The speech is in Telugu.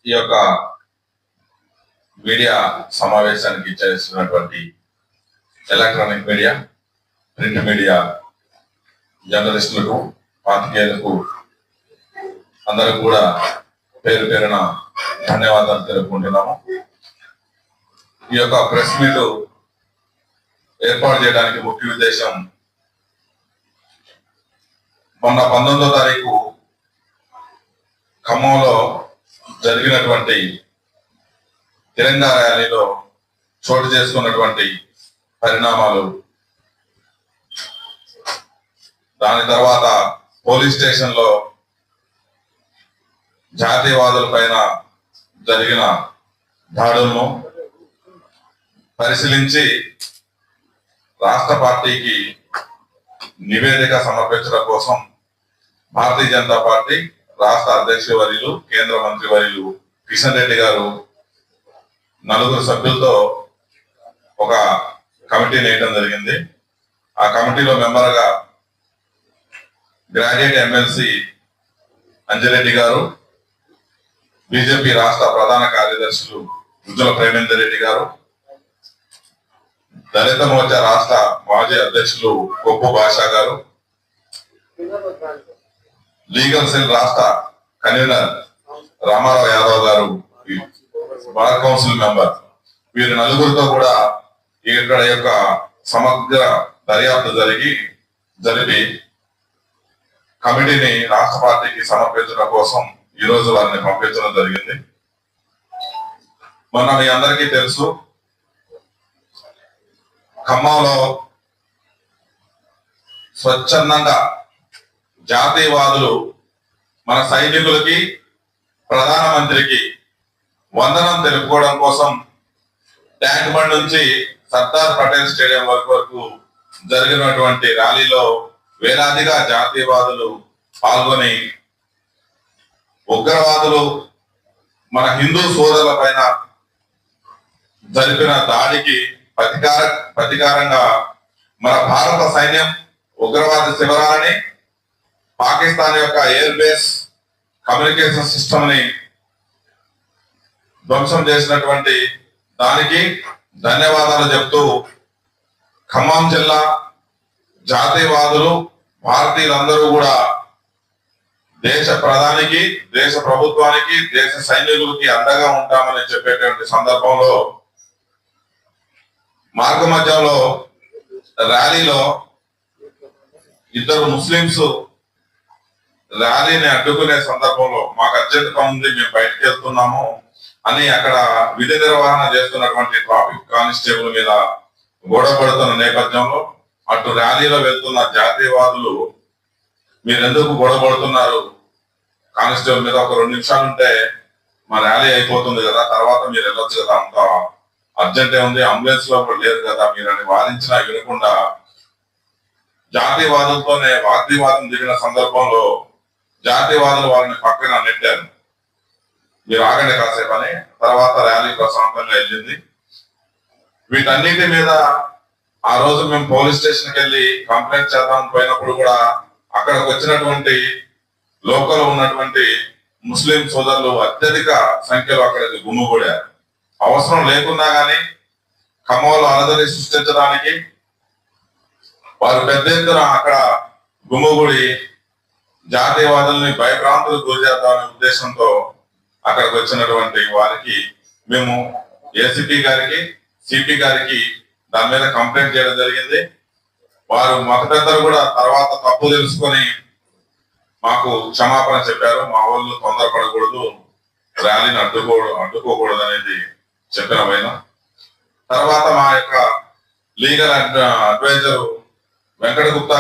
ఈ యొక్క మీడియా సమావేశానికి చేస్తున్నటువంటి ఎలక్ట్రానిక్ మీడియా, ప్రింట్ మీడియా జర్నలిస్టులకు, పాత్రికేయులకు అందరూ కూడా పేరు పేరున ధన్యవాదాలు తెలుపుకుంటున్నాము. ఈ యొక్క ప్రెస్ మీట్ ఏర్పాటు చేయడానికి ముఖ్య ఉద్దేశం, మొన్న 19వ తారీఖు ఖమ్మంలో జరిగినటువంటి తెలంగాణ ర్యాలీలో చోటు చేసుకున్నటువంటి పరిణామాలు, దాని తర్వాత పోలీస్ స్టేషన్ లో జాతీయవాదుల పైన జరిగిన దాడులను పరిశీలించి రాష్ట్ర పార్టీకి నివేదిక సమర్పించడం కోసం భారతీయ జనతా పార్టీ రాష్ట్ర అధ్యక్షుల వర్యులు, కేంద్ర మంత్రి వర్యులు కిషన్ రెడ్డి గారు 4 సభ్యులతో ఒక కమిటీని వేయడం జరిగింది. ఆ కమిటీలో మెంబర్గా గ్రాడ్యుయేట్ ఎమ్మెల్సీ అంజిరెడ్డి గారు, బీజేపీ రాష్ట్ర ప్రధాన కార్యదర్శులు ఉజ్వల ప్రేమేందర్ రెడ్డి గారు, దళిత మోర్చా రాష్ట్ర మాజీ అధ్యక్షులు కొప్పు భాషా గారు, లీగల్ సెల్ రాష్ట్ర కన్వీనర్ రామారావు యాదవ్ గారు, బార్ కౌన్సిల్ మెంబర్, వీరి 4గురితో కూడా ఇక్కడ యొక్క సమగ్ర దర్యాప్తు జరిపి కమిటీని రాష్ట్ర పార్టీకి సమర్పించడం కోసం ఈ రోజు వారిని పంపించడం జరిగింది. మొన్న మీ అందరికీ తెలుసు, ఖమ్మంలో స్వచ్ఛందంగా జాతీయవాదులు మన సైనికులకి, ప్రధానమంత్రికి వందనం తెలుపుకోవడం కోసం ట్యాంక్ బండ్ నుంచి సర్దార్ పటేల్ స్టేడియం వరకు జరిగినటువంటి ర్యాలీలో వేలాదిగా జాతీయవాదులు పాల్గొని ఉగ్రవాదులు మన హిందూ సోదరుల పైన జరిపిన దాడికి ప్రతీకారంగా మన భారత సైన్యం ఉగ్రవాద శిబిరాలని, పాకిస్తాన్ యొక్క ఎయిర్ బేస్ కమ్యూనికేషన్ సిస్టమ్ ని ధ్వంసం చేసినటువంటి దానికి ధన్యవాదాలు చెప్తూ ఖమ్మం జిల్లా జాతీయవాదులు, భారతీయులందరూ కూడా దేశ ప్రధానికి, దేశ ప్రభుత్వానికి, దేశ సైనికులకి అండగా ఉంటామని చెప్పేటువంటి సందర్భంలో మార్గ మధ్యంలో ర్యాలీలో 2 ముస్లింస్ ర్యాలీని అడ్డుకునే సందర్భంలో మాకు అర్జెంట్ ఉంది, మేము బయటకు వెళ్తున్నాము అని అక్కడ విధి నిర్వహణ చేస్తున్నటువంటి ట్రాఫిక్ కానిస్టేబుల్ మీద గొడవ పడుతున్న నేపథ్యంలో అటు ర్యాలీలో వెళ్తున్న జాతీయవాదులు, మీరెందుకు గొడవ పడుతున్నారు కానిస్టేబుల్ మీద, ఒక 2 నిమిషాలు ఉంటే మా ర్యాలీ అయిపోతుంది కదా, తర్వాత మీరు వెళ్ళొచ్చు కదా, అంత అర్జెంటే ఉంది, అంబులెన్స్ లో లేరు కదా మీరు అని వాదించినా వినకుండా జాతీయవాదులతోనే వాగ్వివాదం దిగిన సందర్భంలో జాతీయవాదులు వారిని పక్కన నెట్టారు. మీరు ఆగండి కాసేపు అని. తర్వాత ర్యాలీ ప్రశాంతంగా వెళ్ళింది. వీటన్నిటి మీద ఆ రోజు మేము పోలీస్ స్టేషన్కి వెళ్ళి కంప్లైంట్ చేద్దాం పోయినప్పుడు కూడా అక్కడికి వచ్చినటువంటి లోకల్ ఉన్నటువంటి ముస్లిం సోదరులు అత్యధిక సంఖ్యలో అక్కడికి గుమ్మిగూడారు. అవసరం లేకున్నా గానీ ఖమ్మంలో అలజడి సృష్టించడానికి వారు పెద్ద ఎత్తున అక్కడ గుమ్మిగూడి జాతీయవాదుల్ని భయభ్రాంతులకు గురి చేద్దామనే ఉద్దేశంతో అక్కడికి వచ్చినటువంటి వారికి మేము ఏసీపీ గారికి, సిపి గారికి దాని మీద కంప్లైంట్ చేయడం జరిగింది. వారు మత పెద్దలు కూడా తర్వాత తప్పు తెలుసుకొని మాకు క్షమాపణ చెప్పారు. మా వాళ్ళు తొందరపడకూడదు, ర్యాలీని అడ్డుకోకూడదు అనేది చెప్పిన పైన తర్వాత మా యొక్క లీగల్ అడ్వైజర్ వెంకట గుప్తా